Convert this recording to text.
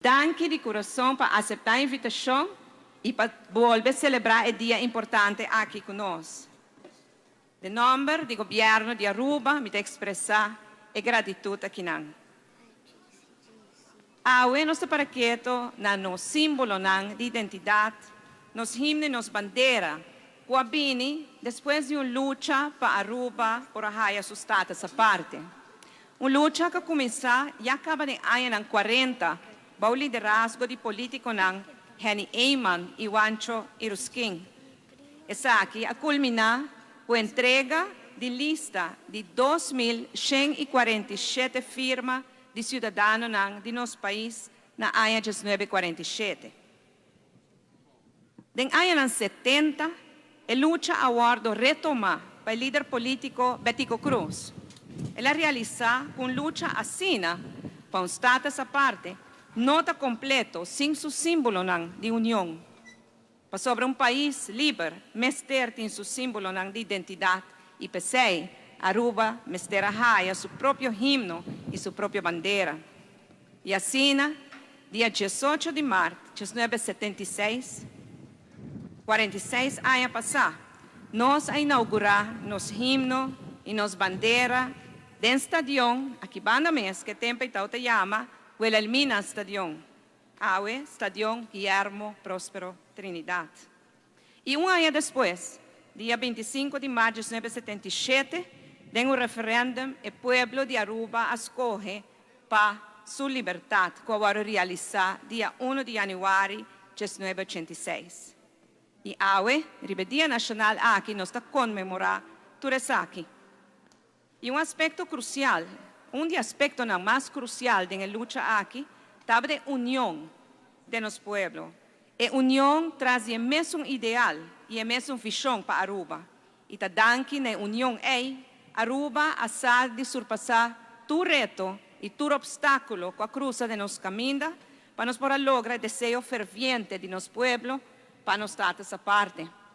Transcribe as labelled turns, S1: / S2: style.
S1: Danke de coração para aceitar a invitação e para volver a celebrar o dia importante aqui conosco. De nome do governo de Aruba, me expressar a gratidão aqui. Awe nosso paraqueto na nos símbolo de identidade, nos himno e nos bandeira, Guabini, depois de uma luta para Aruba, por a sua estado essa parte. Uma luta que começou e acaba em anos 40, com o liderazgo de político Henny Eyman e Juancho Iruskin. Essa aqui a culminar com a entrega de lista de 2.147 firmas de cidadãos de nosso país na ano de 1947. Em anos 70, a luta aguardou retomar para o líder político Betico Cruz. Ela realizou uma luta assim, para um estado essa parte, nota completo, sem seu símbolo de união. Para sobre um país livre, mester tem seu símbolo de identidade e pensei, Aruba, mester a seu próprio himno e sua própria bandeira. E assim, dia 18 de março de 1976, 46 anos passados, nós inauguramos nosso himno e nossa bandeira dentro do estádio, aqui banda mês, que tempo está o chama, o Elmina Stadium, Awe, Stadium Guillermo Próspero Trinidad. E um ano depois, dia 25 de março de 1977, em um referendo, o povo de Aruba escolhe para sua liberdade, que vai realizar dia 1 de janeiro de 1986. E Awe, o Dia Nacional aqui, nós estamos comemorando tudo isso aqui. E um aspecto crucial, dos aspectos mais cruciais da luta aqui, estava a união de nosso povo. A união traz o mesmo ideal e a mesma visão para Aruba. E danke na união Aruba a de surpassar todo reto e todo obstáculo que cruza de nosso caminho para nos poder lograr o desejo ferviente de nosso povo para nos tratar essa parte.